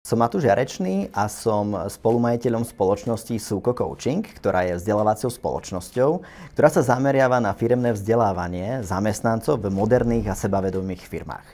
Som Matúš Jarečný a som spolumajiteľom spoločnosti Suko Coaching, ktorá je vzdelávacou spoločnosťou, ktorá sa zameriava na firemné vzdelávanie zamestnancov v moderných a sebavedomých firmách.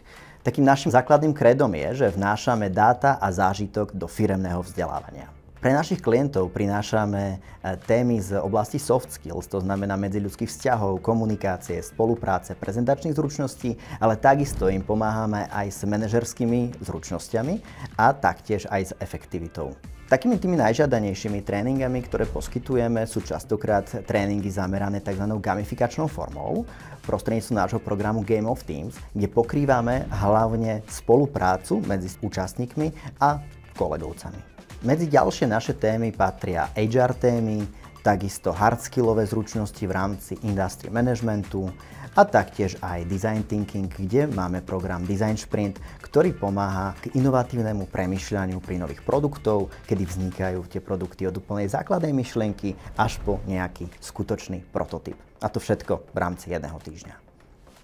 Takým našim základným krédom je, že vnášame dáta a zážitok do firemného vzdelávania. Pre našich klientov prinášame témy z oblasti soft skills, to znamená medziľudských vzťahov, komunikácie, spolupráce, prezentačných zručností, ale takisto im pomáhame aj s manažerskými zručnosťami a taktiež aj s efektivitou. Takými tými najžiadanejšími tréningami, ktoré poskytujeme, sú častokrát tréningy zamerané tzv. Gamifikačnou formou, prostredníctvom nášho programu Game of Teams, kde pokrývame hlavne spoluprácu medzi účastníkmi a kolegovcami. Medzi ďalšie naše témy patria HR témy, takisto hardskillové zručnosti v rámci industry managementu a taktiež aj design thinking, kde máme program Design Sprint, ktorý pomáha k inovatívnemu premýšľaniu pri nových produktov, kedy vznikajú tie produkty od úplnej základnej myšlienky až po nejaký skutočný prototyp. A to všetko v rámci jedného týždňa.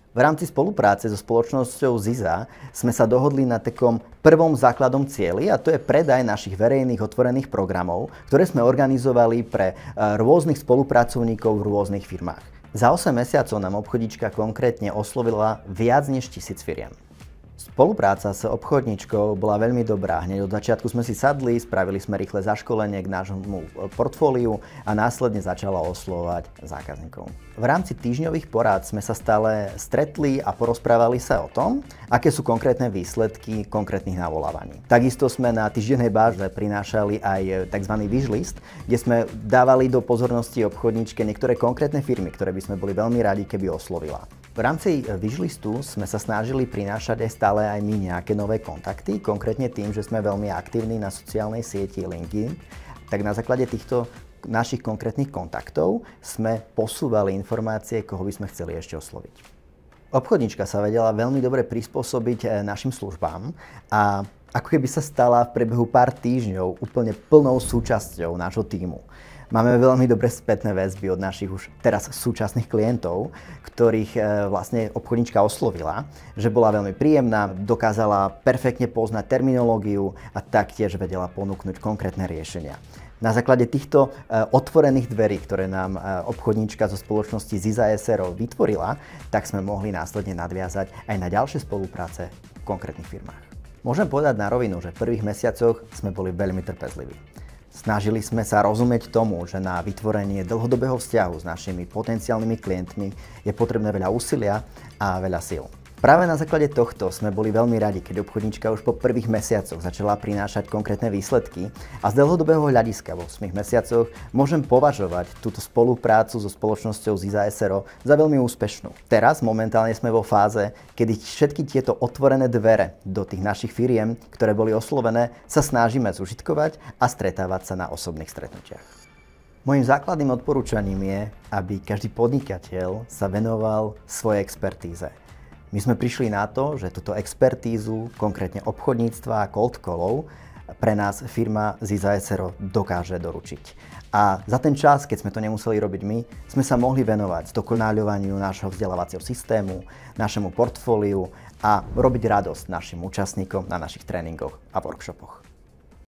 V rámci spolupráce so spoločnosťou Ziza sme sa dohodli na takom prvom základnom cieli, a to je predaj našich verejných otvorených programov, ktoré sme organizovali pre rôznych spolupracovníkov v rôznych firmách. Za 8 mesiacov nám obchodíčka konkrétne oslovila viac než 1000 firiem. Spolupráca s obchodníčkou bola veľmi dobrá. Hneď od začiatku sme si sadli, spravili sme rýchle zaškolenie k nášmu portfóliu a následne začala oslovovať zákazníkov. V rámci týždňových porád sme sa stále stretli a porozprávali sa o tom, aké sú konkrétne výsledky konkrétnych navolávaní. Takisto sme na týždennej báze prinášali aj tzv. Wishlist, kde sme dávali do pozornosti obchodníčke niektoré konkrétne firmy, ktoré by sme boli veľmi radi, keby oslovila. V rámci Wishlistu sme sa snažili prinášať aj stále aj my nejaké nové kontakty, konkrétne tým, že sme veľmi aktívni na sociálnej sieti LinkedIn, tak na základe týchto našich konkrétnych kontaktov sme posúvali informácie, koho by sme chceli ešte osloviť. Obchodníčka sa vedela veľmi dobre prispôsobiť našim službám a ako keby sa stala v priebehu pár týždňov úplne plnou súčasťou nášho tímu. Máme veľmi dobré spätné väzby od našich už teraz súčasných klientov, ktorých vlastne obchodníčka oslovila, že bola veľmi príjemná, dokázala perfektne poznať terminológiu a taktiež vedela ponúknuť konkrétne riešenia. Na základe týchto otvorených dverí, ktoré nám obchodníčka zo spoločnosti Ziza SRO vytvorila, tak sme mohli následne nadviazať aj na ďalšie spolupráce v konkrétnych firmách. Môžem povedať na rovinu, že v prvých mesiacoch sme boli veľmi trpezliví. Snažili sme sa rozumieť tomu, že na vytvorenie dlhodobého vzťahu s našimi potenciálnymi klientmi je potrebné veľa úsilia a veľa síl. Práve na základe tohto sme boli veľmi radi, keď obchodníčka už po prvých mesiacoch začala prinášať konkrétne výsledky a z dlhodobého hľadiska vo 8 mesiacoch môžem považovať túto spoluprácu so spoločnosťou Ziza SRO za veľmi úspešnú. Teraz momentálne sme vo fáze, kedy všetky tieto otvorené dvere do tých našich firiem, ktoré boli oslovené, sa snažíme zužitkovať a stretávať sa na osobných stretnutiach. Mojím základným odporúčaním je, aby každý podnikateľ sa venoval svojej expertíze. My sme prišli na to, že túto expertízu, konkrétne obchodníctva a cold callov, pre nás firma Ziza SRO dokáže doručiť. A za ten čas, keď sme to nemuseli robiť my, sme sa mohli venovať zdokonaľovaniu nášho vzdelávacieho systému, našemu portfóliu a robiť radosť našim účastníkom na našich tréningoch a workshopoch.